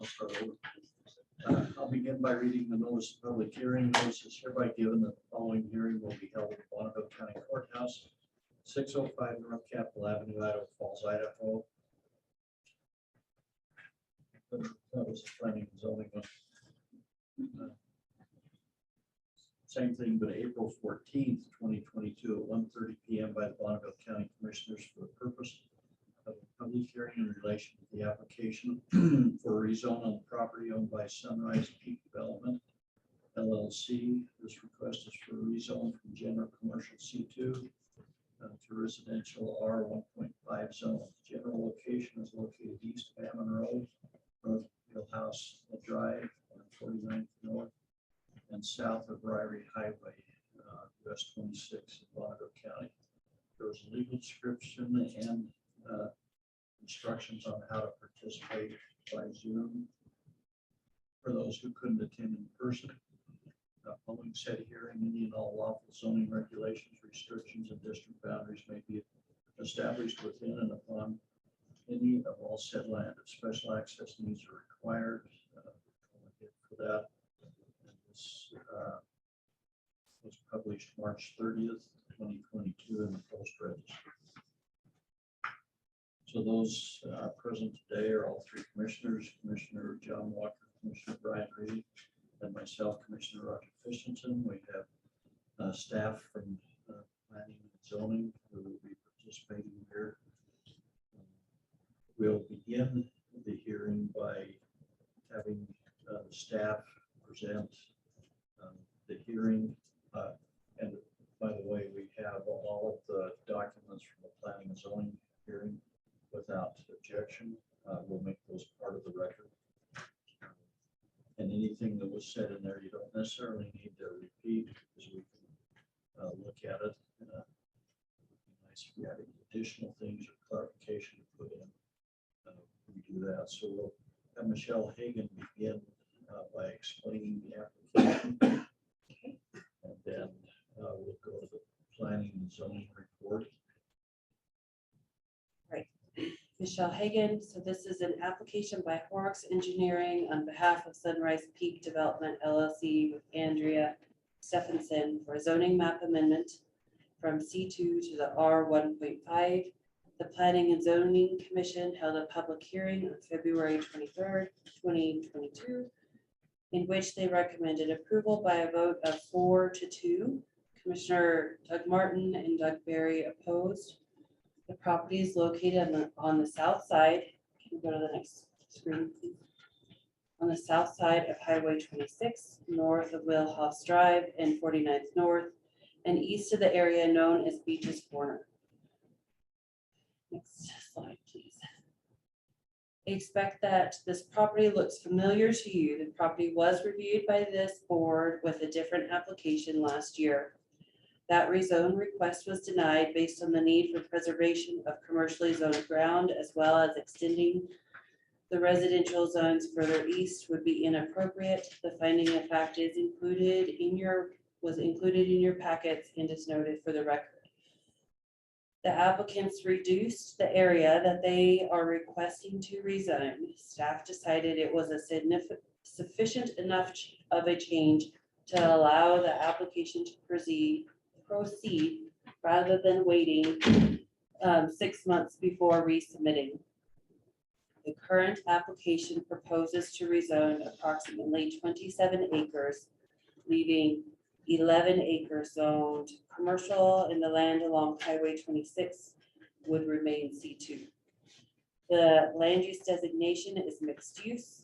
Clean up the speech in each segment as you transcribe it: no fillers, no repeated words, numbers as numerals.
I'll start over. I'll begin by reading the notice of public hearing. Notice is hereby given that the following hearing will be held at Bonneville County Courthouse, 605 North Capitol Avenue, Idaho Falls, Idaho. That was the planning and zoning one. Same thing, but April 14th, 2022 at 1:30 p.m. by the Bonneville County Commissioners for the purpose of a public hearing in relation to the application for a rezone on the property owned by Sunrise Peak Development, LLC. This request is for a rezone from general commercial C2 to residential R1.5 zone. General location is located east of Hammond Road, North Hillhouse Drive, 49th North, and south of Ryrie Highway, US 26 in Bonneville County. There was a legal description and instructions on how to participate by Zoom for those who couldn't attend in person. Following said hearing, any and all lawful zoning regulations, restrictions, and district boundaries may be established within and upon any of all said land. If special access needs are required, for that. This was published March 30th, 2022 in the Post Register. So those present today are all three commissioners, Commissioner John Walker, Commissioner Brian Reed, and myself, Commissioner Roger Christensen. We have staff from planning and zoning who will be participating here. We'll begin the hearing by having the staff present the hearing. And by the way, we have all of the documents from the planning and zoning hearing without objection. We'll make those part of the record. And anything that was said in there, you don't necessarily need to repeat because we can look at it. It'd be nice if we had additional things or clarification to put in. We do that. So we'll have Michelle Hagan begin by explaining the application. And then we'll go to the planning and zoning report. Right. Michelle Hagan. So this is an application by Horrocks Engineering on behalf of Sunrise Peak Development LLC with Andrea Stephenson for a zoning map amendment from C2 to the R1.5. The Planning and Zoning Commission held a public hearing on February 23rd, 2022, in which they recommended approval by a vote of 4-2. Commissioner Doug Martin and Doug Berry opposed. The property is located on the south side. Can we go to the next screen, please? On the south side of Highway 26, north of Wheelhouse Drive and 49th North, and east of the area known as Beaches Corner. Next slide, please. I expect that this property looks familiar to you. The property was reviewed by this board with a different application last year. That rezone request was denied based on the need for preservation of commercially zoned ground, as well as extending the residential zones further east would be inappropriate. The finding of fact was included in your packets and is noted for the record. The applicants reduced the area that they are requesting to rezone. Staff decided it was a sufficient enough of a change to allow the application to proceed rather than waiting 6 months before resubmitting. The current application proposes to rezone approximately 27 acres, leaving 11 acres zoned commercial, and the land along Highway 26 would remain C2. The land use designation is mixed use,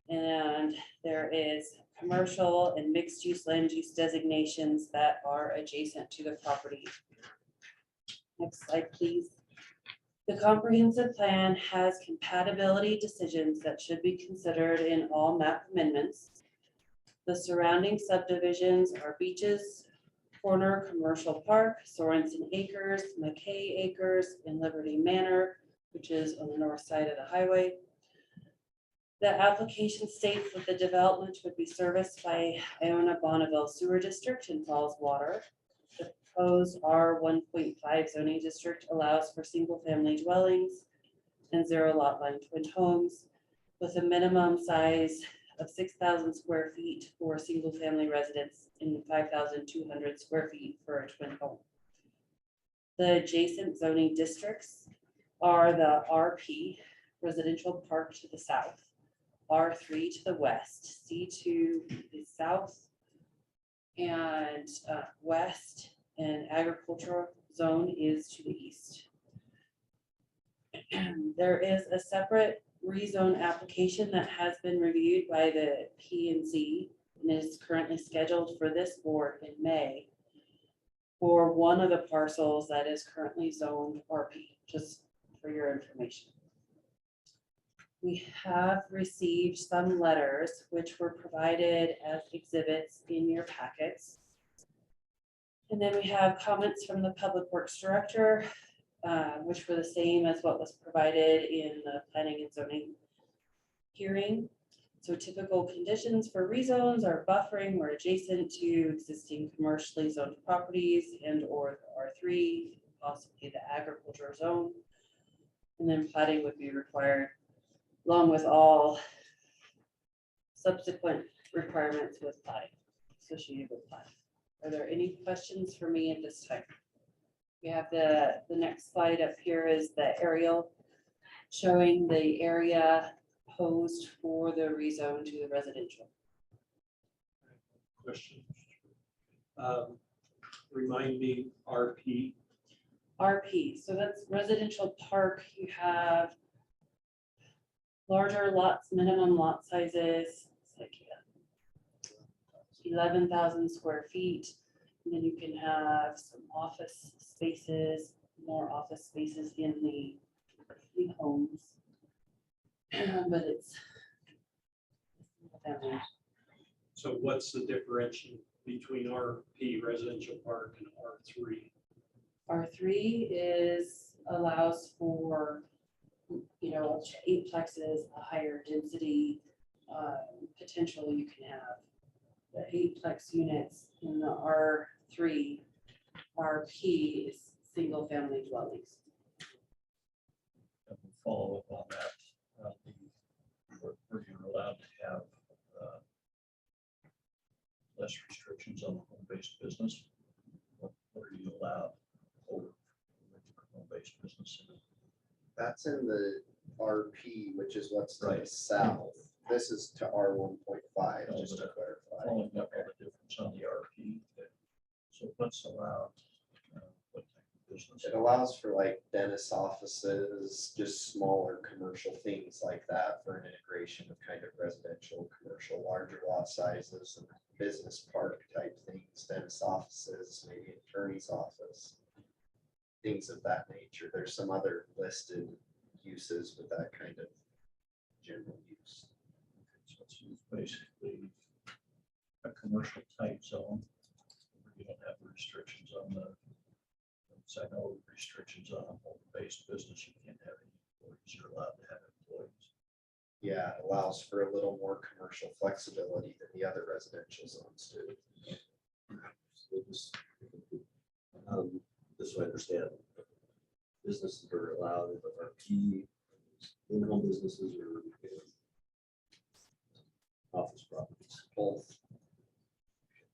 and there is commercial and mixed use land use designations that are adjacent to the property. Next slide, please. The comprehensive plan has compatibility decisions that should be considered in all map amendments. The surrounding subdivisions are Beaches Corner Commercial Park, Sorensen Acres, McKay Acres, and Liberty Manor, which is on the north side of the highway. The application states that the development would be serviced by Iona Bonneville Sewer District and Falls Water. The proposed R1.5 zoning district allows for single family dwellings and 0 lot line twin homes, with a minimum size of 6,000 square feet for a single family residence and 5,200 square feet for a twin home. The adjacent zoning districts are the RP, residential park to the south, R3 to the west, C2 to the south and west, and agricultural zone is to the east. There is a separate rezone application that has been reviewed by the P&Z and is currently scheduled for this board in May for one of the parcels that is currently zoned RP, just for your information. We have received some letters which were provided as exhibits in your packets. And then we have comments from the Public Works Director, which were the same as what was provided in the planning and zoning hearing. So typical conditions for rezones are buffering or adjacent to existing commercially zoned properties and or the R3, possibly the agriculture zone. And then plating would be required along with all subsequent requirements with plating, associated with plating. Are there any questions for me at this time? We have the next slide up here is the aerial showing the area posed for the rezone to the residential. Question. Remind me, RP. RP, so that's residential park. You have larger lots, minimum lot sizes, it's like 11,000 square feet. And then you can have some office spaces, more office spaces in the homes. But it's So what's the differential between RP residential park and R3? R3 is allows for, you know, up to 8 plexes, a higher density. Potential you can have the 8-plex units in the R3. RP is single family dwellings. And we'll follow up on that. Where you're allowed to have less restrictions on the home-based business. What are you allowed over home-based business? That's in the RP, which is what's to the Right. south. This is to R1.5, No, just to clarify. Following up on the difference on the RP. So what's allowed? What type of business? It allows for like dentist offices, just smaller commercial things like that for an integration of kind of residential, commercial, larger lot sizes and business park type things, dentist offices, maybe attorney's office, things of that nature. There's some other listed uses with that kind of general use. So it's basically a commercial type zone. Where you don't have restrictions on the, I know restrictions on a home-based business, you can't have any employees, you're allowed to have employees. Yeah, it allows for a little more commercial flexibility than the other residential zones do. So this way I understand, businesses are allowed in the RP, in-home businesses or office properties. Both.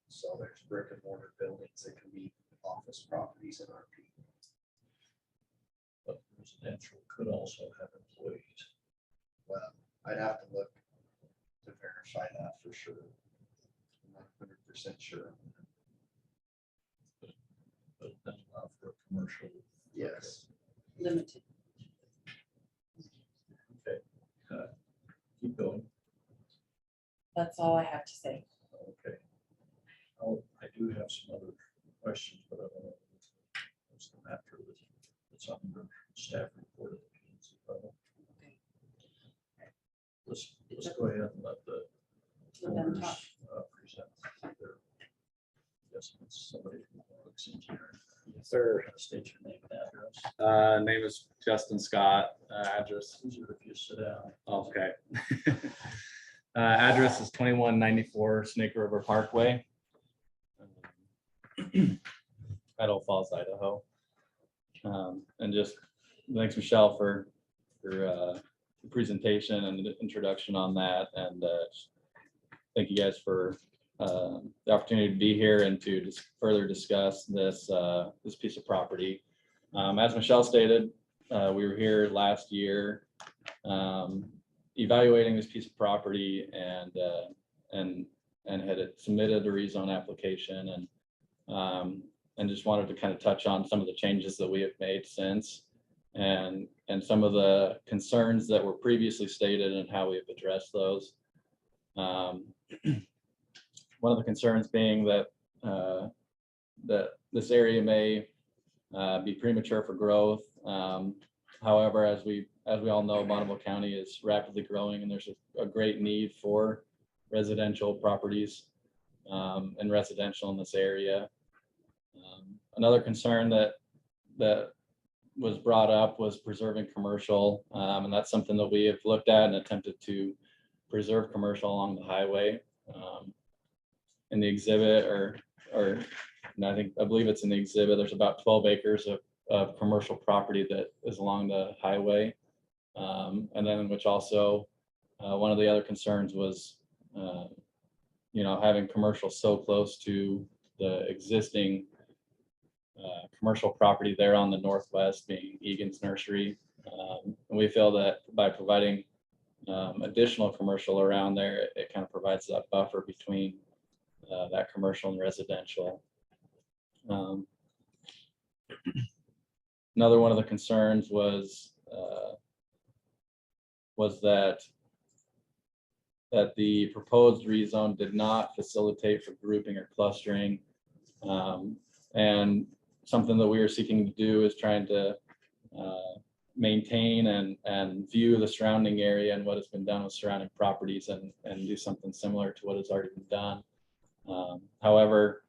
So there's brick and mortar buildings that can be office properties in RP. But residential could also have employees. Well, I'd have to look to verify that for sure. I'm not 100% sure. But it doesn't allow for a commercial. Yes. Limited. Okay. Keep going. That's all I have to say. Okay. I do have some other questions, but I don't know. What's them after this? It's on the staff report at the P&Z level. Okay. Let's go ahead and let the Let them owners talk. present their, yes, it's somebody from Works Engineering. Sir. State your name and address. Name is Justin Scott, address, Easier if you sit down. okay. Address is 2194 Snake River Parkway. Idaho Falls, Idaho. And just thanks Michelle for presentation and the introduction on that. And thank you guys for the opportunity to be here and to further discuss this this piece of property. As Michelle stated, we were here last year evaluating this piece of property and had submitted a rezone application and just wanted to kind of touch on some of the changes that we have made since and some of the concerns that were previously stated and how we have addressed those. One of the concerns being that that this area may be premature for growth. However, as we all know, Bonneville County is rapidly growing, and there's a great need for residential properties and residential in this area. Another concern that was brought up was preserving commercial, and that's something that we have looked at and attempted to preserve commercial along the highway. In the exhibit, I believe it's in the exhibit, there's about 12 acres of commercial property that is along the highway. And then which also, one of the other concerns was, having commercial so close to the existing commercial property there on the northwest, being Egan's Nursery. And we feel that by providing additional commercial around there, it kind of provides that buffer between that commercial and residential. Another one of the concerns was that the proposed rezone did not facilitate for grouping or clustering. And something that we are seeking to do is trying to maintain and view the surrounding area and what has been done with surrounding properties and do something similar to what has already been done. However,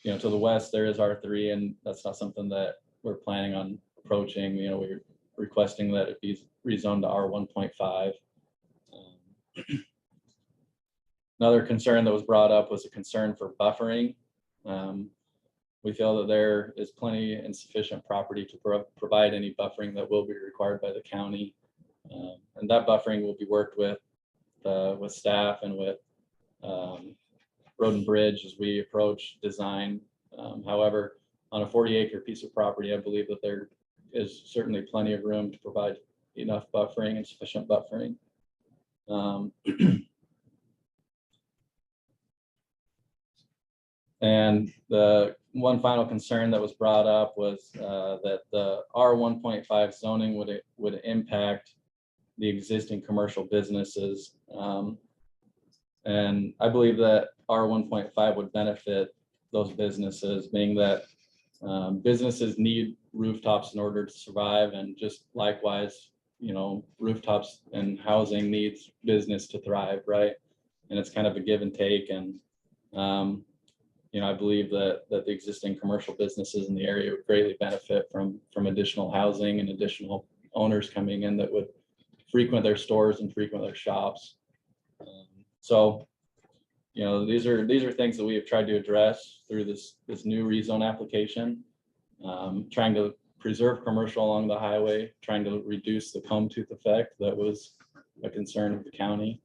to the west, there is R3, and that's not something that we're planning on approaching. We're requesting that it be rezoned to R1.5. Another concern that was brought up was a concern for buffering. We feel that there is plenty and sufficient property to provide any buffering that will be required by the county. And that buffering will be worked with staff and with Road and Bridge as we approach design. However, on a 40-acre piece of property, I believe that there is certainly plenty of room to provide enough buffering and sufficient buffering. And the one final concern that was brought up was that the R1.5 zoning would impact the existing commercial businesses. And I believe that R1.5 would benefit those businesses, being that businesses need rooftops in order to survive, and just likewise, rooftops and housing needs business to thrive, right? And it's kind of a give and take. And I believe that the existing commercial businesses in the area would greatly benefit from additional housing and additional owners coming in that would frequent their stores and frequent their shops. So, these are things that we have tried to address through this new rezone application, trying to preserve commercial along the highway, trying to reduce the comb tooth effect that was a concern of the county,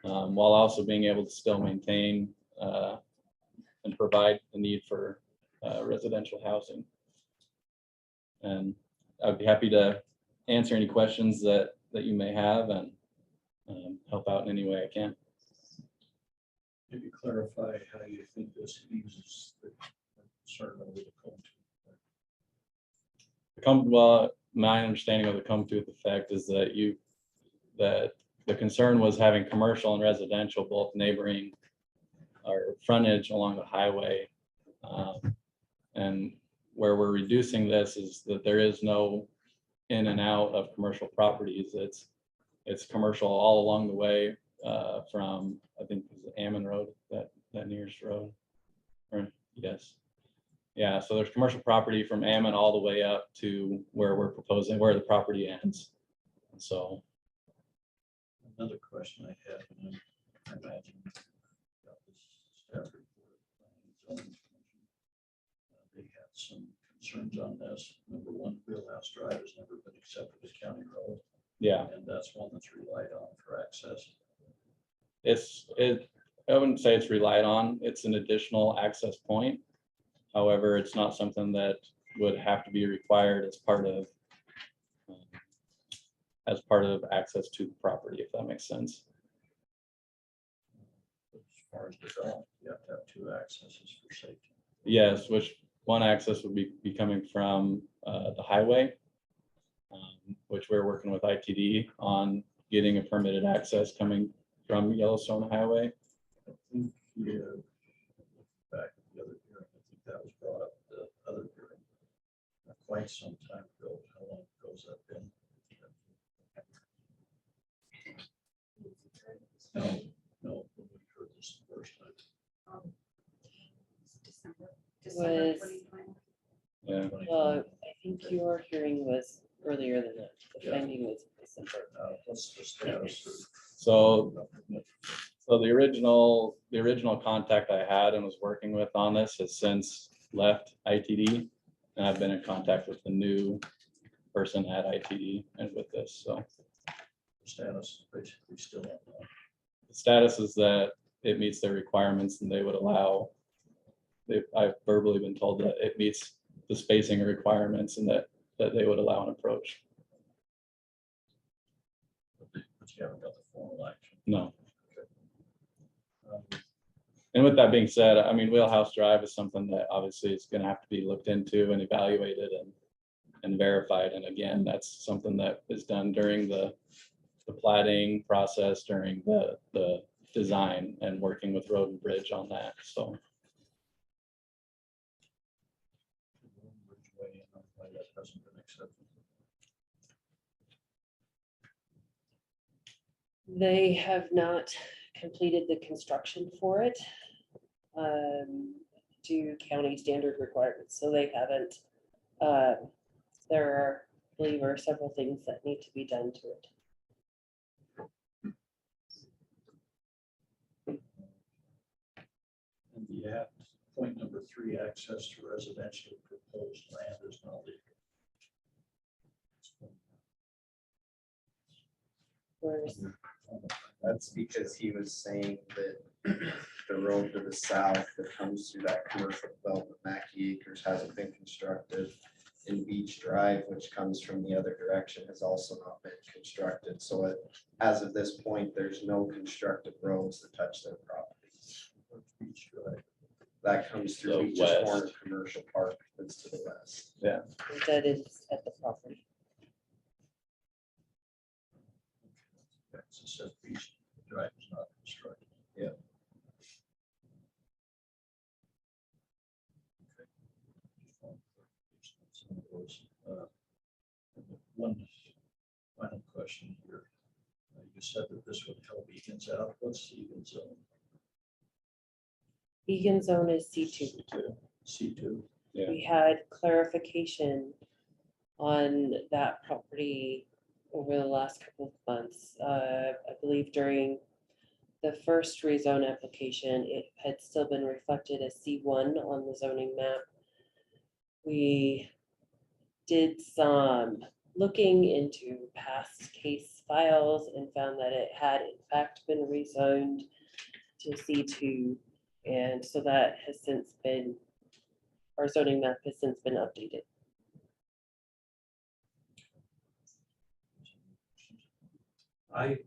while also being able to still maintain and provide the need for residential housing. And I'd be happy to answer any questions that you may have and help out in any way I can. Maybe clarify how you think this eases the concern over the comb tooth. Well, my understanding of the comb tooth effect is that the concern was having commercial and residential both neighboring or frontage along the highway. And where we're reducing this is that there is no in and out of commercial properties. It's commercial all along the way from, I think, Ammon Road, that nearest road. Or, yes. Yeah, so there's commercial property from Ammon all the way up to where we're proposing, where the property ends. So. Another question I have, and I imagine about this staff report, zoning commission, they had some concerns on this. Number one, Wheelhouse Drive has never been accepted as county road. Yeah, And that's one that's relied on for access. I wouldn't say it's relied on. It's an additional access point. However, it's not something that would have to be required as part of access to the property, if that makes sense. As far as development, you have to have two accesses for safety. Yes, which one access would be coming from the highway, which we're working with ITD on getting a permitted access coming from Yellowstone Highway. I think, yeah, back to the other hearing, I think that was brought up, the other hearing, quite some time ago. How long ago has that been? No, when we heard this the first time. Was, Yeah, I think your hearing was earlier than that. The Yeah. finding was December. What's the status? so the original contact I had and was working with on this has since left ITD. And I've been in contact with the new person at ITD and with this, so. Status is basically still unknown. The status is that it meets their requirements and they would allow, I've verbally been told that it meets the spacing requirements and that they would allow an approach. But you haven't got the formal action. No. Um, And with that being said, I mean, Wheelhouse Drive is something that obviously is gonna have to be looked into and evaluated and verified. And again, that's something that is done during the plating process, during the design and working with Road and Bridge on that, so. which way and why that hasn't been accepted. They have not completed the construction for it to county standard requirements, so they haven't. There are, I believe, are several things that need to be done to it. And the point number 3, access to residential proposed land is not legal. Whereas That's because he was saying that the road to the south that comes through that commercial development, Mackey Acres, hasn't been constructed. And Beach Drive, which comes from the other direction, has also not been constructed. So as of this point, there's no constructed roads that touch their properties. Beach Drive. That comes through The Beach's west. Corner Commercial Park that's to the west. that is at the property. Okay, so it says Beach Drive is not constructed. Yeah. Okay. Some of those, one final question here. You said that this would help Egan's out. What's Egan's zone? Egan zone is C2. C2. Yeah. We had clarification on that property over the last couple of months. I believe during the first rezone application, it had still been reflected as C1 on the zoning map. We did some looking into past case files and found that it had in fact been rezoned to C2. And so that has since been, our zoning map has since been updated. I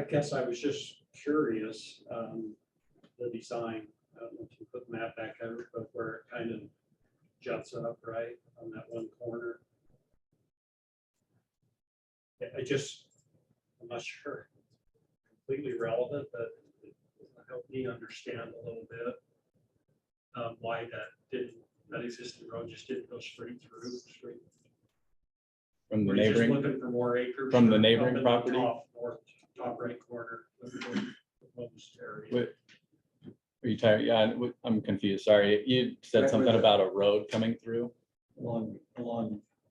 guess I was just curious, the design, I don't know if you put the map back out, but where it kind of juts up right on that one corner. I'm not sure, completely relevant, but it helped me understand a little bit why that existing road just didn't go straight through. From the We're just neighboring, looking for more acres. from the up neighboring in the property? Top right corner. of the proposed area. Wait, are you tired? Yeah, I'm confused. Sorry. You said something about a road coming through. Along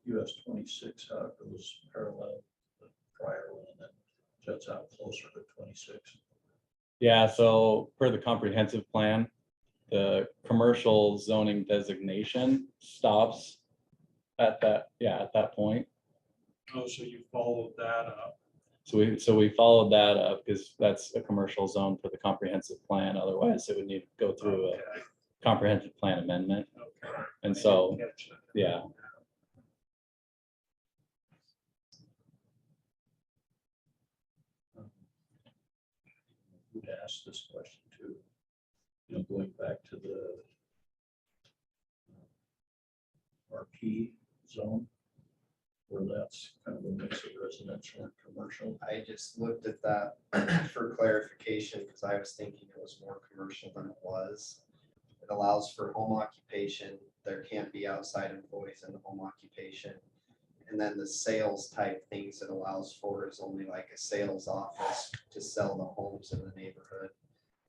US 26, how it goes parallel to the prior one and then juts out closer to 26. Yeah, so per the comprehensive plan, the commercial zoning designation stops at that point. Oh, so you followed that up. So we followed that up because that's a commercial zone for the comprehensive plan. Otherwise, it would need to go through a Okay, comprehensive plan amendment. okay. And I so, didn't catch that. yeah. Would ask this question too. You know, going back to the RP zone, where that's kind of a mix of residential and commercial. I just looked at that for clarification because I was thinking it was more commercial than it was. It allows for home occupation. There can't be outside employees in the home occupation. And then the sales type things it allows for is only like a sales office to sell the homes in the neighborhood.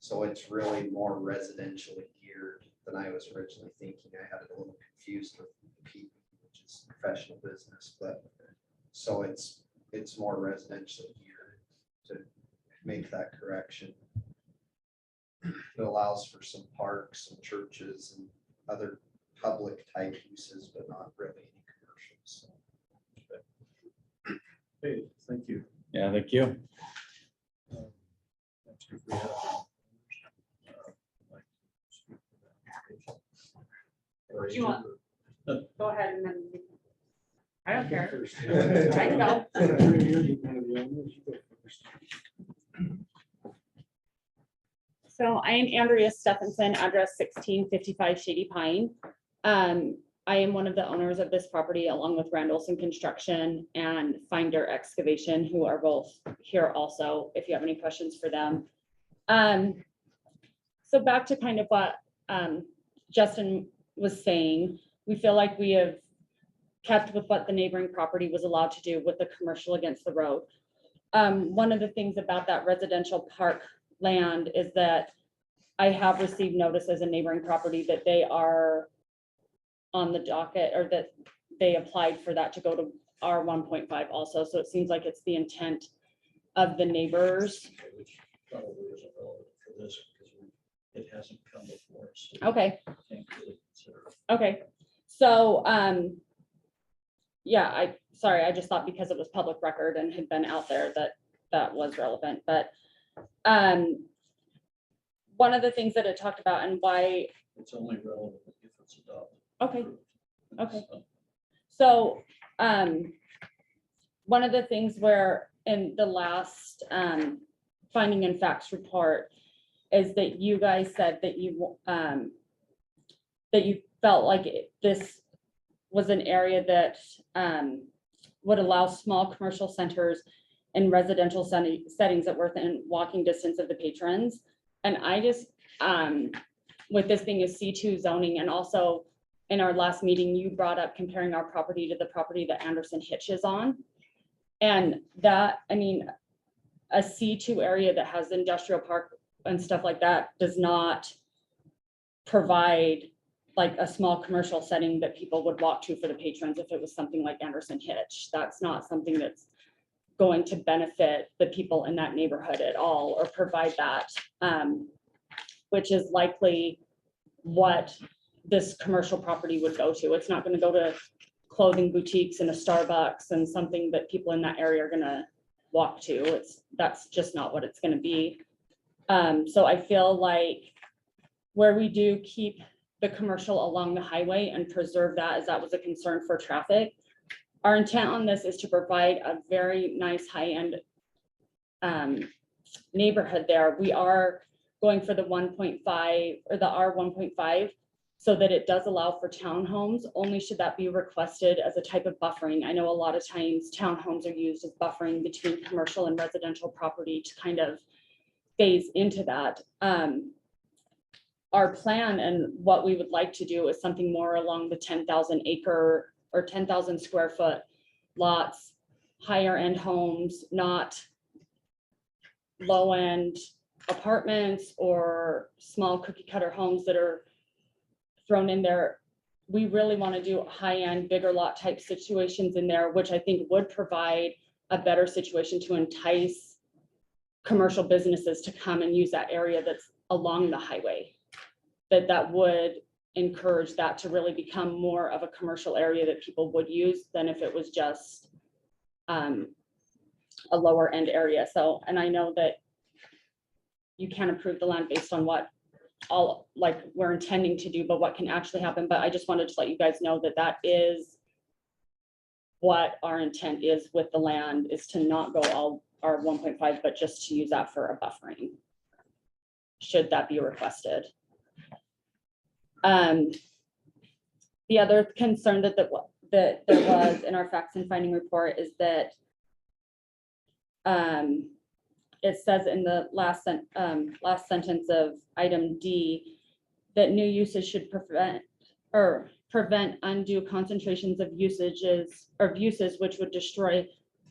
So it's really more residentially geared than I was originally thinking. I had it a little confused with P, which is professional business, but so it's more residentially geared to make that correction. It allows for some parks and churches and other public type uses, but not really any commercials. So. Hey, thank you. Yeah, thank you. Next, if we have, like to speak to that application. Or Do you want- agent Go ahead and then. I don't care. I I can go. So I am Andrea Stephenson, address 1655 Shady Pine. I am one of the owners of this property along with Randallson Construction and Finder Excavation, who are both here also, if you have any questions for them. So back to kind of what Justin was saying, we feel like we have kept with what the neighboring property was allowed to do with the commercial against the road. One of the things about that residential park land is that I have received notice as a neighboring property that they are on the docket, or that they applied for that to go to R 1.5 also. So it seems like it's the intent of the neighbors. which probably isn't relevant for this because it hasn't come before us. so Okay, we can't really consider it. okay. So, yeah, sorry, I just thought because it was public record and had been out there that was relevant, but, one of the things that it talked about and why, It's only relevant if it's adopted. okay, okay. So, So, one of the things where in the last, finding and facts report is that you guys said that you felt like this was an area that, would allow small commercial centers and residential settings that were within walking distance of the patrons. And I just, with this being a C2 zoning, and also in our last meeting, you brought up comparing our property to the property that Anderson Hitch is on. And that, I mean, a C2 area that has industrial park and stuff like that does not provide like a small commercial setting that people would walk to for the patrons if it was something like Anderson Hitch. That's not something that's going to benefit the people in that neighborhood at all, or provide that, which is likely what this commercial property would go to. It's not going to go to clothing boutiques and a Starbucks and something that people in that area are going to walk to. That's just not what it's going to be. So I feel like where we do keep the commercial along the highway and preserve that, as that was a concern for traffic, our intent on this is to provide a very nice high-end neighborhood there. We are going for the 1.5 or the R 1.5 so that it does allow for townhomes. Only should that be requested as a type of buffering. I know a lot of times townhomes are used as buffering between commercial and residential property to kind of phase into that. Our plan and what we would like to do is something more along the 10,000 acre or 10,000 square foot lots, higher end homes, not low end apartments or small cookie cutter homes that are thrown in there. We really want to do high end, bigger lot type situations in there, which I think would provide a better situation to entice commercial businesses to come and use that area that's along the highway. That would encourage that to really become more of a commercial area that people would use than if it was just a lower end area. So, and I know that you can't approve the land based on what all, like, we're intending to do, but what can actually happen. But I just wanted to let you guys know that that is what our intent is with the land, is to not go all our 1.5, but just to use that for a buffering, should that be requested. The other concern that there was in our facts and finding report is that it says in the last sentence of item D that new usage should prevent undue concentrations of uses which would destroy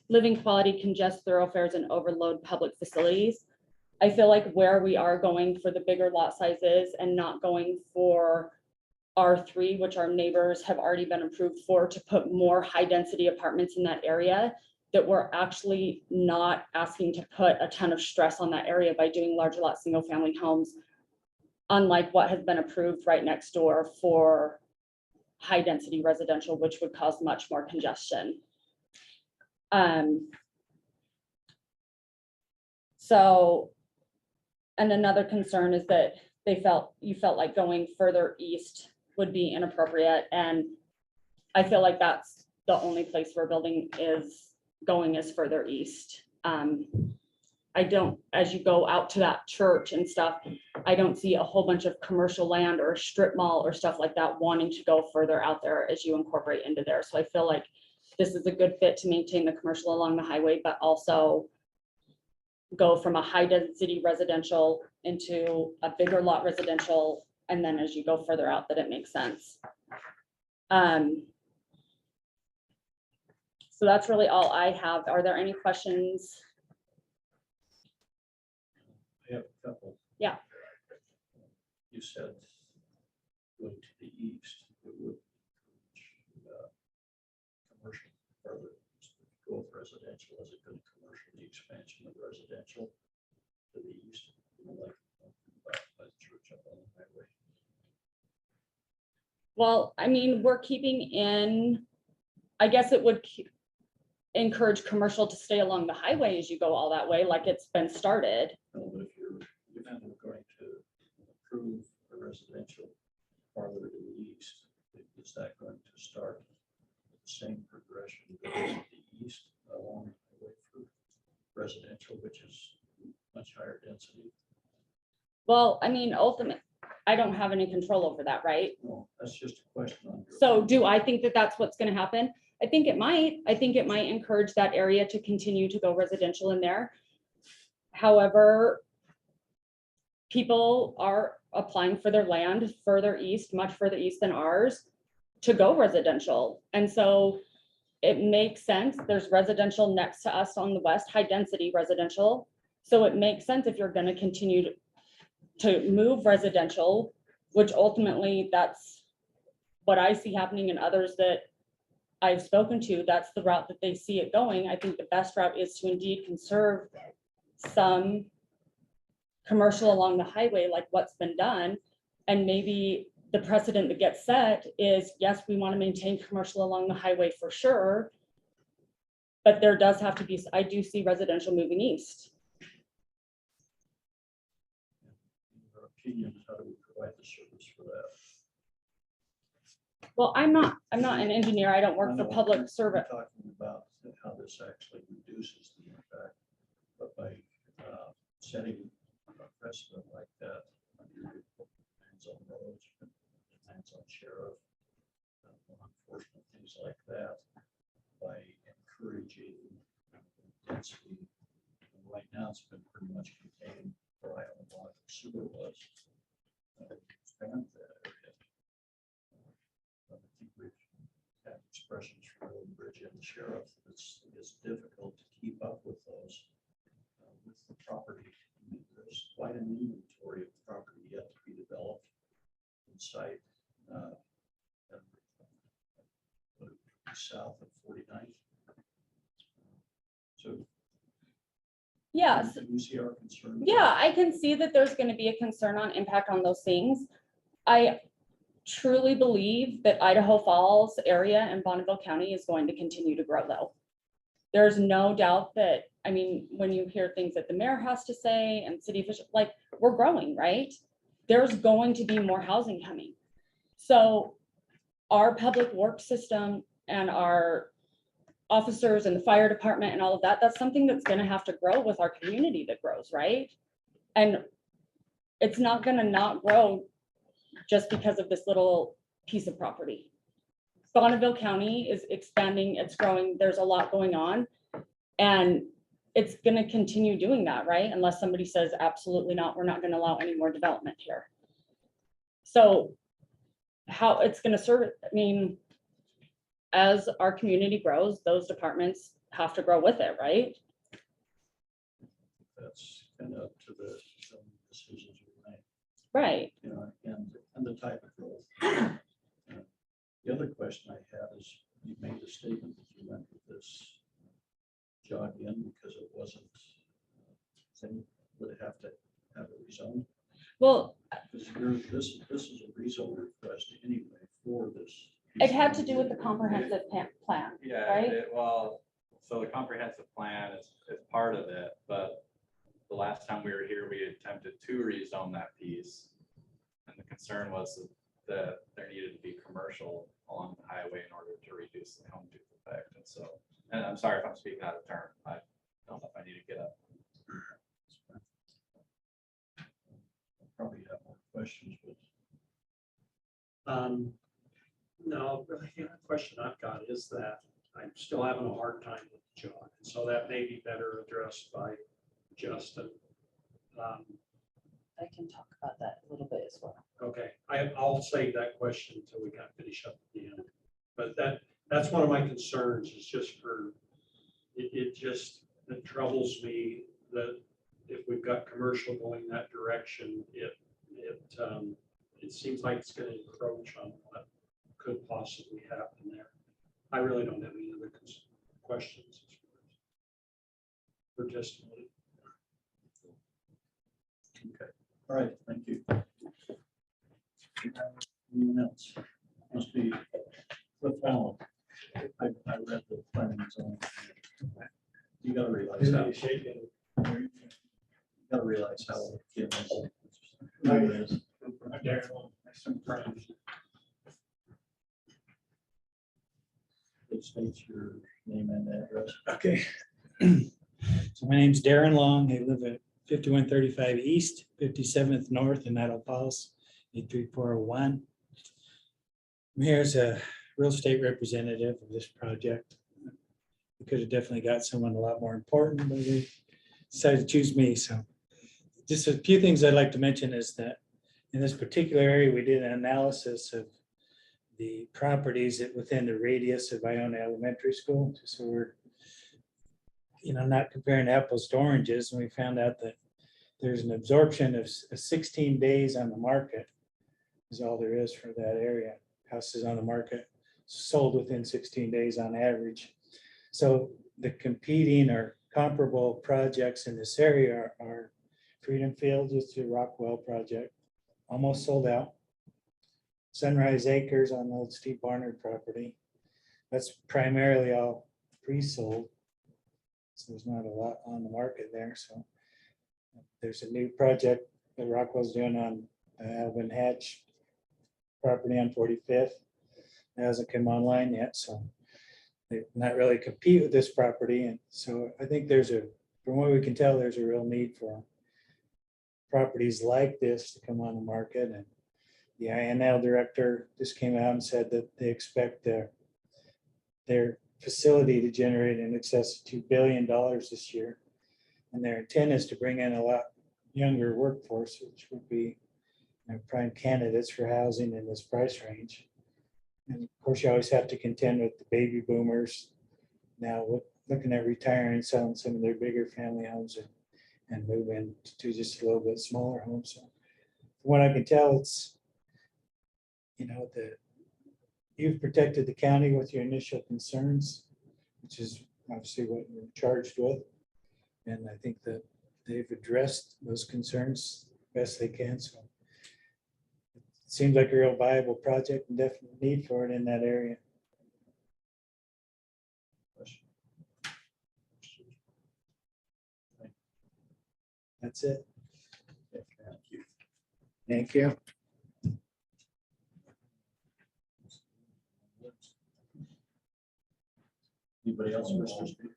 living quality, congest thoroughfares, and overload public facilities. I feel like where we are going for the bigger lot sizes and not going for R3, which our neighbors have already been approved for, to put more high density apartments in that area, that we're actually not asking to put a ton of stress on that area by doing larger lot single family homes, unlike what has been approved right next door for high density residential, which would cause much more congestion. So, and another concern is that you felt like going further east would be inappropriate. And I feel like that's the only place where building is going is further east. I don't, as you go out to that church and stuff, I don't see a whole bunch of commercial land or a strip mall or stuff like that wanting to go further out there as you incorporate into there. So I feel like this is a good fit to maintain the commercial along the highway, but also go from a high density residential into a bigger lot residential. And then as you go further out, that it makes sense. So that's really all I have. Are there any questions? I have a couple. Yeah. You said going to the east, it would commercial further, go with residential as a good commercial, the expansion of residential to the east, like by the church up on the highway. Well, I mean, we're keeping in, I guess it would encourage commercial to stay along the highway as you go all that way, like it's been started. No, but if you're going to approve a residential farther to the east, is that going to start the same progression going to the east along the way for residential, which is much higher density? Well, I mean, ultimately, I don't have any control over that, right? No, that's just a question on your. So do I think that that's what's going to happen? I think it might. I think it might encourage that area to continue to go residential in there. However, people are applying for their land further east, much further east than ours, to go residential. And so it makes sense. There's residential next to us on the west, high density residential. So it makes sense if you're going to continue to move residential, which ultimately that's what I see happening in others that I've spoken to. That's the route that they see it going. I think the best route is to indeed conserve some commercial along the highway, like what's been done. And maybe the precedent that gets set is, yes, we want to maintain commercial along the highway for sure, but there does have to be, I do see residential moving east. In your opinion, how do we provide the service for that? Well, I'm not an engineer. I don't work for I know, public we're service. talking about how this actually reduces the impact, but by setting a precedent like that, depends on roads, depends on sheriff, law enforcement, things like that, by encouraging density. And right now, it's been pretty much contained where I don't know what the sewer was. Expand that area. I think we've had expressions from the bridge and the sheriff. It's difficult to keep up with those with the property. I mean, there's quite an inventory of property yet to be developed in site south of 49th. So Yes. can you see our concern? Yeah, I can see that there's going to be a concern on impact on those things. I truly believe that Idaho Falls area and Bonneville County is going to continue to grow though. there's no doubt that, I mean, when you hear things that the mayor has to say and city officials, like, we're growing, right? There's going to be more housing coming. So our public works system and our officers and the fire department and all of that, that's something that's gonna have to grow with our community that grows, right? And it's not gonna not grow just because of this little piece of property. Bonneville County is expanding, it's growing, there's a lot going on. And it's gonna continue doing that, right? Unless somebody says, absolutely not, we're not gonna allow any more development here. So how it's gonna serve, I mean, as our community grows, those departments have to grow with it, right? That's kind of up to the some decisions we make, Right. you know, and the type of growth. The other question I had is, you made the statement that you went with this jog in because it wasn't, thing, would it have to have a rezone? Well, Because this is a rezone request anyway for this. it had to do with the comprehensive plan, Yeah, right? well, so the comprehensive plan is part of it, but the last time we were here, we attempted to rezone that piece. And the concern was that there needed to be commercial along the highway in order to reduce the home tooth effect. And so, and I'm sorry if I'm speaking out of turn. I don't know if I need to get up. Probably have more questions, but No, really, the only question I've got is that I'm still having a hard time with John, and so that may be better addressed by Justin. I can talk about that a little bit as well. Okay, I'll save that question until we kind of finish up at the end. But that's one of my concerns, is just for, it troubles me that if we've got commercial going that direction, it seems like it's going to encroach on what could possibly happen there. I really don't have any other questions for testimony. okay. All right, thank you. Anyone else? Must be the phone. I read the planning zone. You gotta realize how. You gotta realize how it is. It states your name and address. Okay. So my name's Darren Long. I live at 5135 East, 57th North in Idle Falls, 83401. I'm here as a real estate representative of this project. We could have definitely got someone a lot more important, but they decided to choose me. So just a few things I'd like to mention is that in this particular area, we did an analysis of the properties that within the radius of Iona Elementary School. So we're, not comparing apples to oranges. And we found out that there's an absorption of 16 days on the market is all there is for that area. Houses on the market sold within 16 days on average. So the competing or comparable projects in this area are Freedom Fields, which is a Rockwell project, almost sold out. Sunrise Acres on the old Steve Barnard property. That's primarily all pre-sold. So there's not a lot on the market there. So there's a new project that Rockwell's doing on Alvin Hatch property on 45th. It hasn't come online yet, so they not really compete with this property. And so I think from what we can tell, there's a real need for properties like this to come on the market. And the INL director just came out and said that they expect their facility to generate in excess of $2 billion this year. And their intent is to bring in a lot younger workforce, which would be prime candidates for housing in this price range. And of course, you always have to contend with the baby boomers now looking at retiring, selling some of their bigger family homes and move into just a little bit smaller homes. So from what I can tell, it's, you've protected the county with your initial concerns, which is obviously what you're charged with. And I think that they've addressed those concerns best they can. So it seems like a real viable project and definitely need for it in that area. That's it. Thank you. Thank you. Anybody else wish to speak?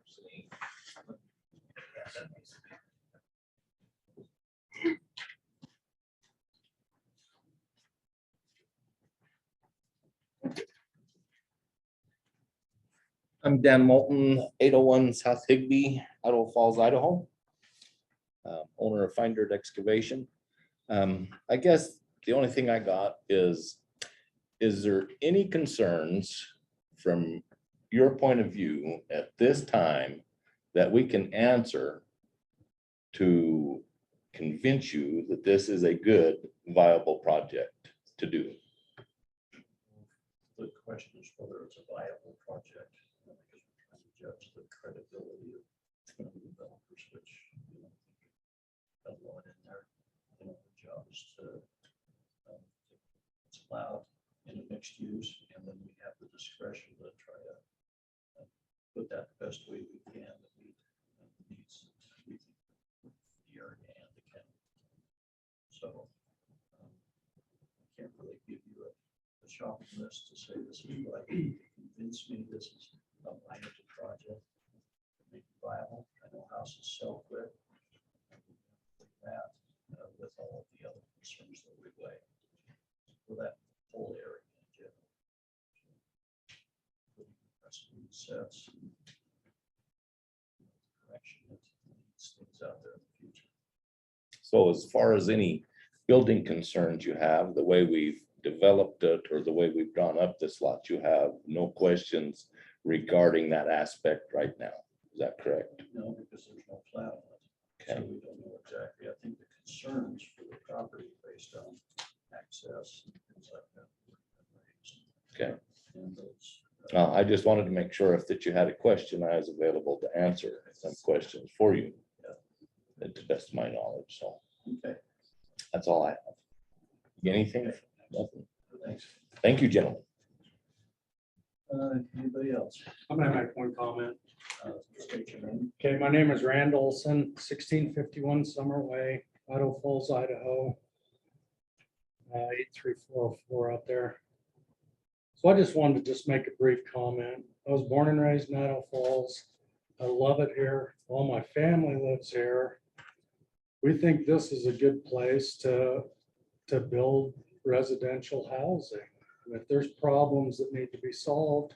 I'm Dan Moulton, 801 South Higbee, Idaho Falls, Idaho. Owner of Fine Dirt Excavation. I guess the only thing I got is there any concerns from your point of view at this time that we can answer to convince you that this is a good, viable project to do? The question is whether it's a viable project. Because we're trying to judge the credibility of developers, which, you know, a lot in there. You know, the job is to, it's allowed in a mixed use, and then we have the discretion to try to put that the best way we can to meet the needs that we think the area and the county. So I can't really give you a shopping list to say this is what convince me this is a viable project. Make it viable. I know houses sell quick. That with all of the other concerns that we weigh for that whole area in general. Precedent sets and correction that needs things out there in the future. So as far as any building concerns you have, the way we've developed it or the way we've drawn up this lot, you have no questions regarding that aspect right now. Is that correct? No, because there's no plat on it. So Okay. we don't know exactly. I think the concerns for the property based on access and things like that. Were raised. Okay. And those. I just wanted to make sure if that you had a question, I was available to answer some questions for you. To the best of my knowledge. So Okay, that's all I have. Anything? Nothing. thanks. Thank you, gentlemen. Anybody else? I'm gonna make one comment. State your name. Okay, my name is Rand Olson, 1651 Summer Way, Idaho Falls, Idaho. 83404 out there. So I just wanted to just make a brief comment. I was born and raised in Idaho Falls. I love it here. All my family lives here. We think this is a good place to build residential housing. And if there's problems that need to be solved,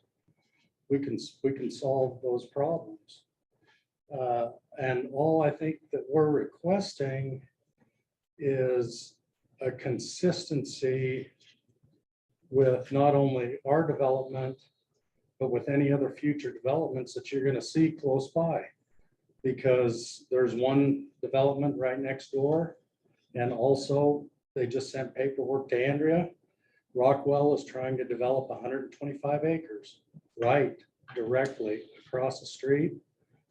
we can solve those problems. And all I think that we're requesting is a consistency with not only our development, but with any other future developments that you're going to see close by. Because there's one development right next door. And also they just sent paperwork to Andrea. Rockwell is trying to develop 125 acres right directly across the street.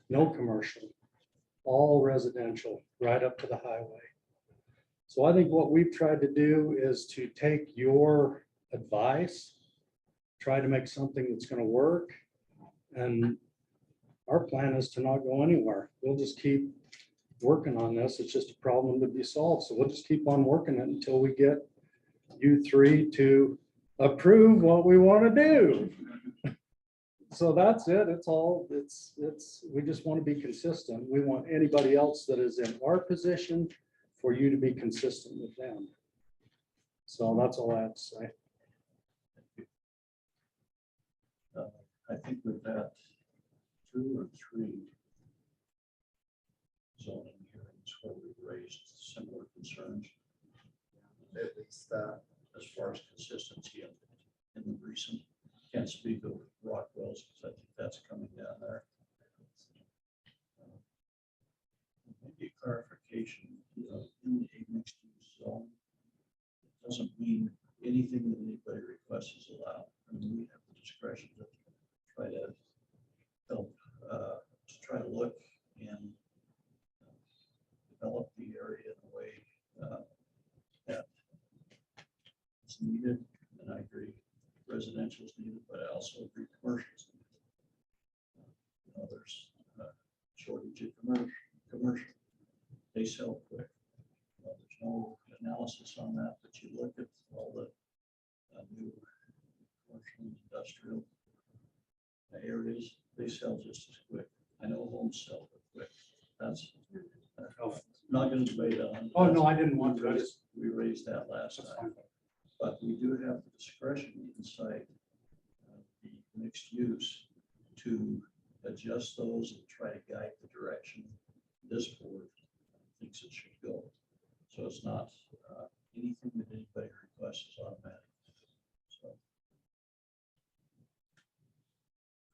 No commercial, all residential right up to the highway. So I think what we've tried to do is to take your advice, try to make something that's going to work. And our plan is to not go anywhere. We'll just keep working on this. It's just a problem to be solved. So we'll just keep on working it until we get you three to approve what we want to do. So that's it. It's all, we just want to be consistent. We want anybody else that is in our position for you to be consistent with them. So that's all I have to say. I think we've had 2 or 3 zoning hearings where we've raised similar concerns. At least that. As far as consistency in the recent, can't speak of Rockwell's because I think that's coming down there. Maybe clarification, in a mixed use zone, it doesn't mean anything that anybody requests is allowed. I mean, we have the discretion to try to help, to try to look and develop the area in a way that is needed. And I agree, residential is needed, but I also agree commercial is needed. There's a shortage of commercial. they sell quick. There's no analysis on that, but you look at all the new commercial and industrial areas, they sell just as quick. I know homes sell quick. That's not going to debate on. Oh, no, I didn't want to. I just. We raised that last time, but we do have the discretion inside the mixed use to adjust those and try to guide the direction this board thinks it should go. So it's not anything that anybody requests is automatic. So.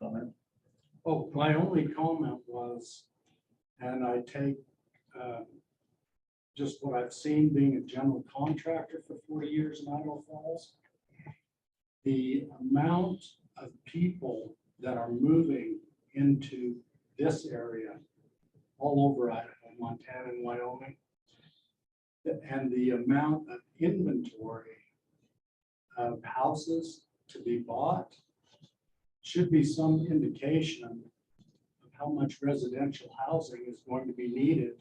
Comment? Oh, my only comment was, and I take just what I've seen being a general contractor for 40 years in Idaho Falls, the amount of people that are moving into this area all over Idaho, Montana, and Wyoming, and the amount of inventory of houses to be bought should be some indication of how much residential housing is going to be needed,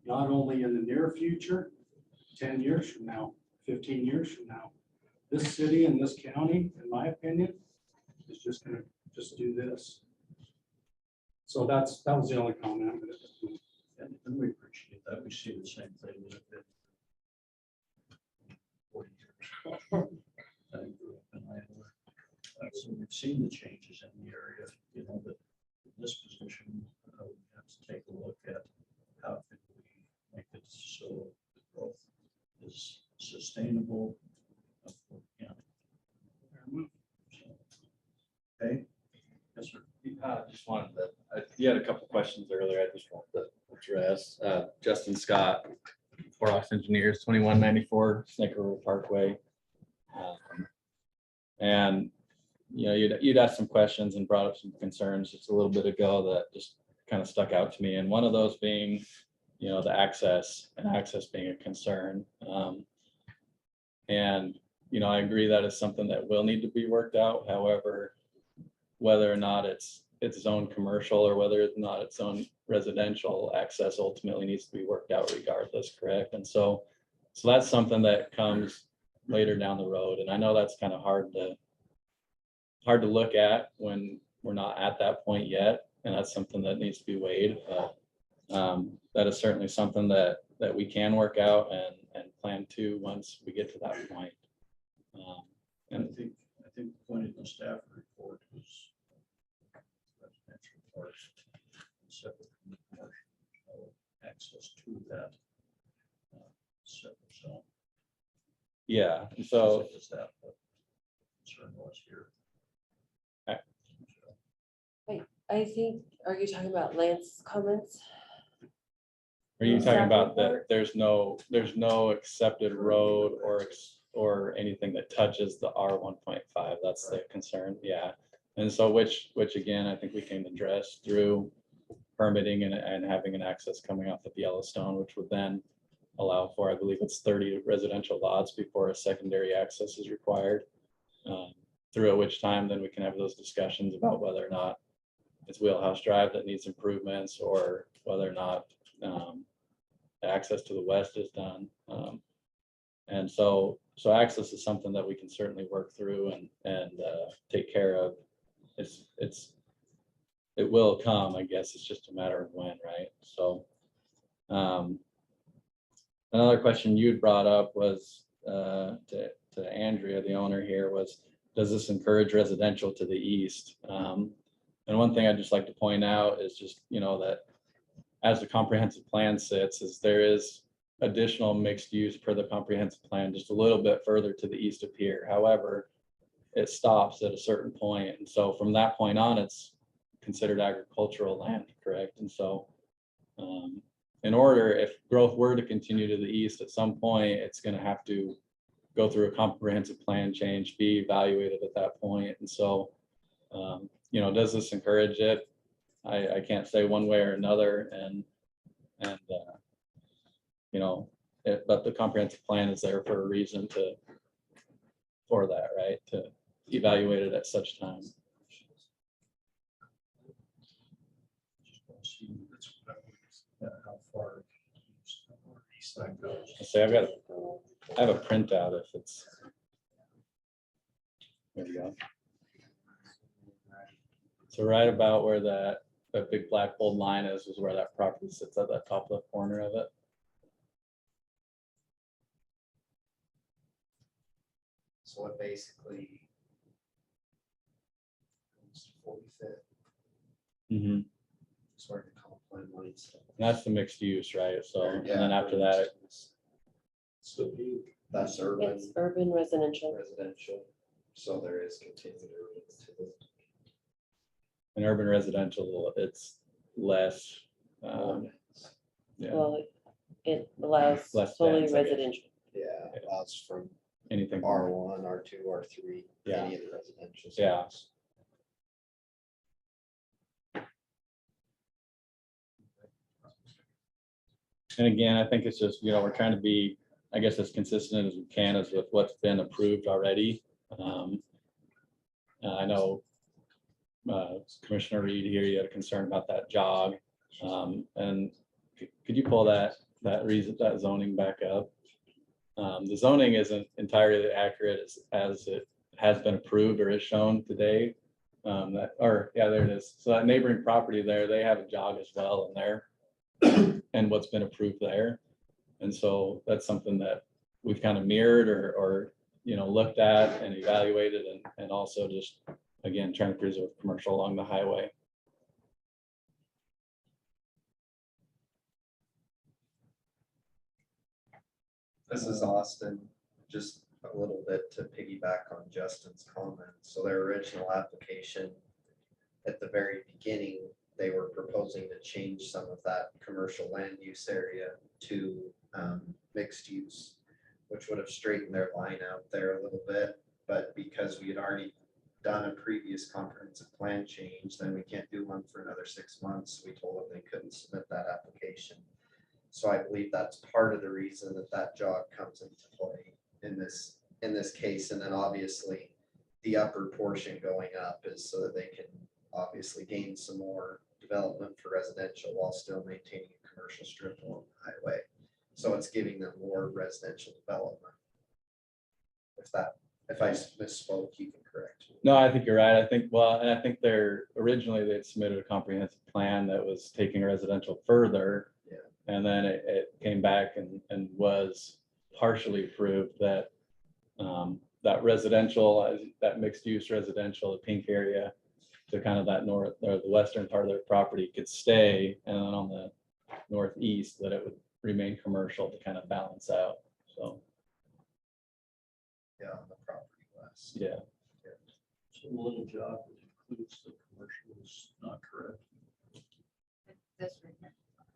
not only in the near future, 10 years from now, 15 years from now. This city and this county, in my opinion, is just going to just do this. So that was the only comment. And we appreciate that. We see the same thing. That it 40 years. I grew up in Iowa. So we've seen the changes in the area, you know, but in this position, we have to take a look at how can we make it so the growth is sustainable for the county. So, okay. Yes, sir. Just wanted to, you had a couple questions earlier. I just wanted to address. Justin Scott, Four Ox Engineers, 2194 Snake River Parkway. And you know, you'd asked some questions and brought up some concerns just a little bit ago that just kind of stuck out to me. And one of those being, you know, the access being a concern. And, you know, I agree that is something that will need to be worked out. However, whether or not it's zoned commercial or whether or not it's zoned residential, access ultimately needs to be worked out regardless, correct? And so that's something that comes later down the road. And I know that's kind of hard to look at when we're not at that point yet. And that's something that needs to be weighed. But that is certainly something that we can work out and plan to once we get to that point. And I think the point in the staff report is residential parts separate from the commercial, access to that separate zone. Yeah, so Is that what concern was here? I think, are you talking about Lance's comments? are you talking Staff about that report? there's no accepted road or anything that touches the R 1.5? That's the concern. Yeah. And so which again, I think we can address through permitting and having an access coming off of Yellowstone, which would then allow for, I believe it's 30 residential lots before a secondary access is required. Through at which time then we can have those discussions about whether or not it's Wheelhouse Drive that needs improvements or whether or not access to the west is done. And so access is something that we can certainly work through and take care of. It will come, I guess. It's just a matter of when, right? So another question you'd brought up was to Andrea, the owner here, was, does this encourage residential to the east? And one thing I'd just like to point out is just, you know, that as the comprehensive plan sits, is there is additional mixed use per the comprehensive plan just a little bit further to the east of here. However, it stops at a certain point. And so from that point on, it's considered agricultural land, correct? And so in order, if growth were to continue to the east, at some point, it's going to have to go through a comprehensive plan change, be evaluated at that point. And so, you know, does this encourage it? I can't say one way or another. And you know, but the comprehensive plan is there for a reason for that, right? To evaluate it at such time. Just want to see how far east piece that goes. So I have a printout if it's. There we go. So right about where that big black bold line is where that property sits at that top left corner of it. So it basically. 45th, Mhm. sort of complement lines. And that's the mixed use, right? So, and Yeah, then after that, So That's urban, It's urban residential. residential, so there is continued urban to the. in urban residential, it's less. Yeah, Well, it allows Less solely dense, I guess. residential. Yeah, allows from anything. R1, R2, R3, Yeah. any of the residential. Yeah. zones. And again, I think it's just, we're trying to be, I guess, as consistent as we can as with what's been approved already. I know Commissioner Reed here, you had a concern about that jog. And could you pull that zoning back up? The zoning isn't entirely accurate as it has been approved or is shown today. There it is. So that neighboring property there, they have a jog as well in there. And what's been approved there. And so that's something that we've kind of mirrored or looked at and evaluated and also just, again, trying to preserve commercial along the highway. This is Austin, just a little bit to piggyback on Justin's comment. So their original application, at the very beginning, they were proposing to change some of that commercial land use area to mixed use, which would have straightened their line out there a little bit. But because we had already done a previous comprehensive plan change, then we can't do one for another 6 months. We told them they couldn't submit that application. So I believe that's part of the reason that jog comes into play in this case. And then obviously the upper portion going up is so that they can obviously gain some more development for residential while still maintaining a commercial strip along the highway. So it's giving them more residential development. If I misspoke, you can correct me. No, I think you're right. I think originally they'd submitted a comprehensive plan that was taking residential further. Yeah. And then it came back and was partially approved that that residential, that mixed use residential, the pink area, to kind of that north or the western part of their property could stay, and then on the northeast that it would remain commercial to kind of balance out. So Yeah, on the property west. yeah. So the little jog that includes the commercial is not correct.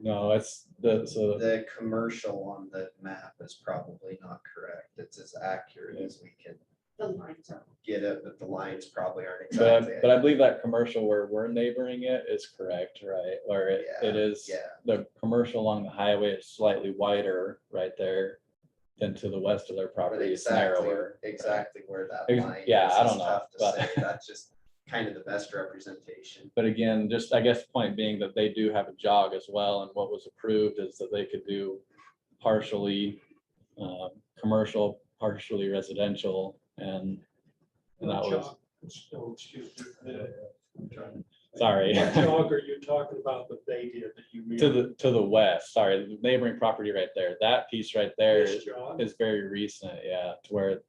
No, it's so The commercial on the map is probably not correct. It's as accurate as we can The lines are. get it, but the lines probably aren't but exactly. I believe that commercial where we're neighboring it is correct, right? Where it Yeah, is, yeah. the commercial along the highway is slightly wider right there than to the west of their But property. It's exactly, narrower. exactly where that Ex- line is. yeah, I is don't know, tough to but- say. That's just kind of the best representation. But again, just I guess the point being that they do have a jog as well, and what was approved is that they could do partially commercial, partially residential, and that was, Excuse me. sorry. What jog are you talking about that they did that you? To the west, sorry, the neighboring property right there, that piece right there This jog? is very recent, yeah, to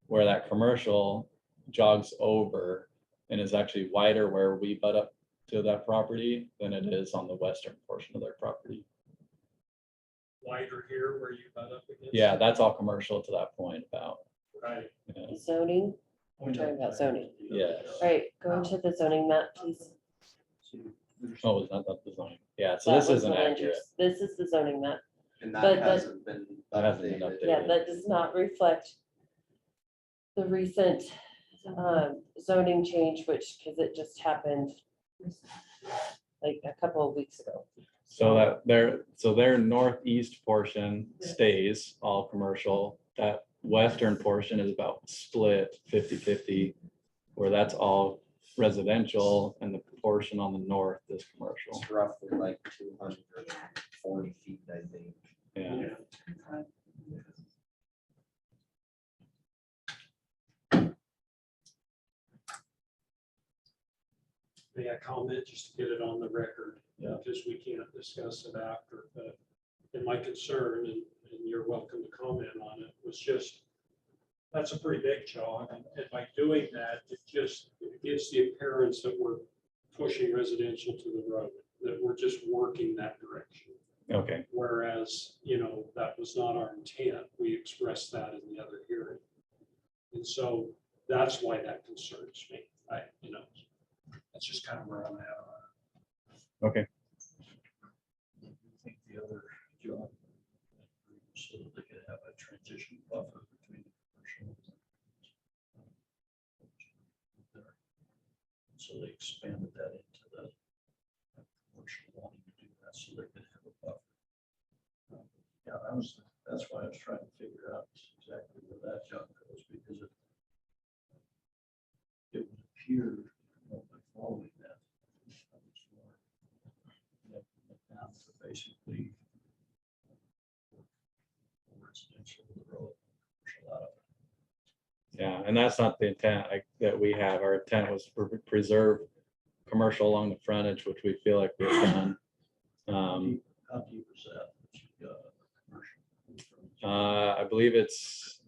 where that commercial jogs over and is actually wider where we butt up to that property than it is on the western portion of their property. Wider here where you butt up against? Yeah, that's all commercial to that point about. Right. Yeah. Zoning, we're talking about zoning. Yes. All right, go into the zoning map, please. Oh, it's not that design. Yeah, so That this was isn't the land accurate. use. This is the zoning map. And But that that- hasn't been That hasn't been updated. updated. Yeah, that does not reflect the recent zoning change, because it just happened like a couple of weeks ago. So their northeast portion stays all commercial. That western portion is about split 50-50, where that's all residential and the portion on the north is commercial. It's roughly like 240 feet, I think. Yeah. May I comment just to get it on the record? Yeah. Because we can't discuss it after, but and my concern, and you're welcome to comment on it, was just, that's a pretty big jog. And by doing that, it gives the appearance that we're pushing residential to the road, that we're just working that direction. Okay, Whereas, that was not our intent. We expressed that in the other hearing. And so that's why that concerns me. That's just kind of where I'm at on it. okay. I think the other job, so that they could have a transition buffer between the commercial. So they expanded that into the commercial wanting to do that, so they could have a buffer. Yeah, that's why I was trying to figure out exactly where that job goes, because it would appear, by following that. Basically. Residential to the road, commercial out of it. Yeah, and that's not the intent that we have. Our intent was to preserve commercial along the frontage, which we feel like we've done. How deep is that? You've got commercial. I believe it's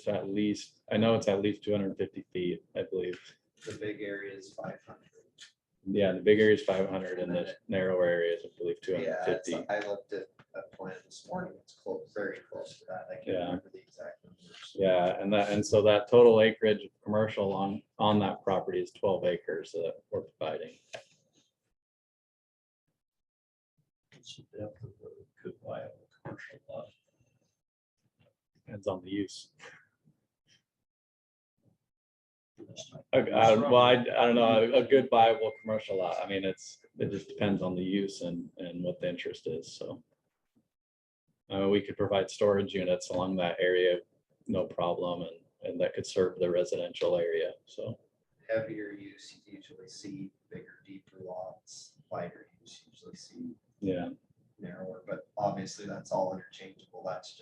at least, I know it's at least 250 feet, I believe. The big area is 500. Yeah, the big area is 500 and the narrower area is, I believe, Yeah, 250. I looked at a plan this morning. It's close, very close to that. I can't Yeah. remember the exact numbers. Yeah, and so that total acreage of commercial on that property is 12 acres that we're providing. What's the depth of the good viable commercial lot? Depends on the use. That's not- Well, I don't know, a good viable commercial lot. I mean, it just depends on the use and what the interest is, so. We could provide storage units along that area, no problem, and that could serve the residential area, so. Heavier use, you usually see bigger, deeper lots. Lighter use, you usually see Yeah, narrower, but obviously that's all interchangeable. That's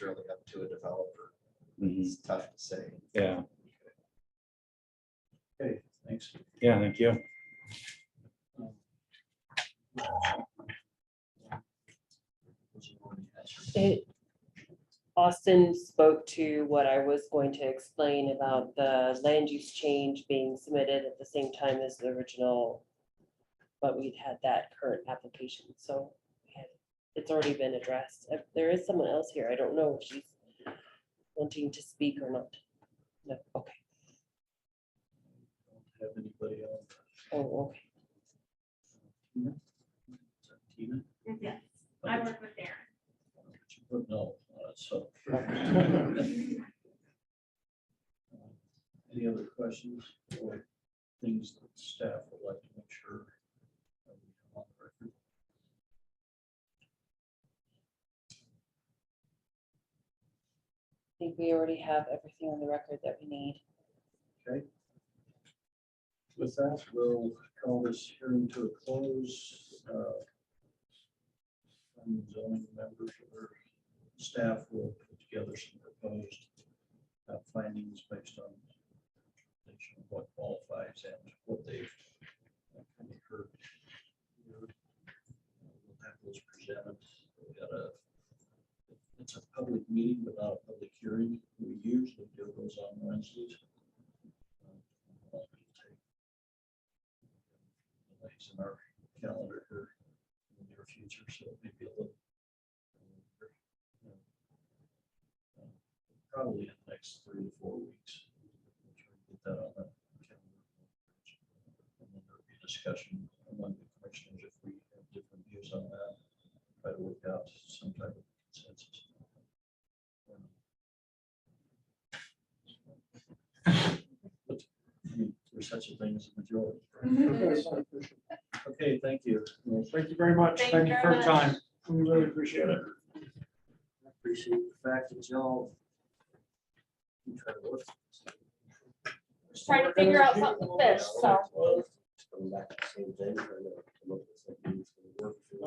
really up to a developer. mhm, It's tough to say. yeah, Okay, thanks. yeah, thank you. Austin spoke to what I was going to explain about the land use change being submitted at the same time as the original. But we'd had that current application, so it's already been addressed. If there is someone else here, I don't know if she's wanting to speak or not. No, okay. Don't have anybody else. Oh, okay. Tina? Is that Tina? Yes, I work with Darren. But no, so. Any other questions or things that staff would like to make sure that we have on the record? I think we already have everything on the record that we need. Okay. With that, we'll call this hearing to a close. Zoning members or staff will put together some proposed findings based on what qualifies and what they've heard. We'll have those presented. It's a public meeting, but not a public hearing. We usually do those on Wednesdays. Delays in our calendar here in the near future, so maybe a little. Probably in the next 3 to 4 weeks. We'll try to get that on the calendar. And then there'll be discussion among the commissioners if we have different views on that. Try to work out some type of consensus. But, I mean, there's such a thing as a majority. Okay, thank you. Thank you very much. Thank you for very your time. We really appreciate it. Appreciate the fact that y'all. You try to work. Trying to figure out something to fish, so. Coming back to the same thing, trying to come up with something that's gonna work for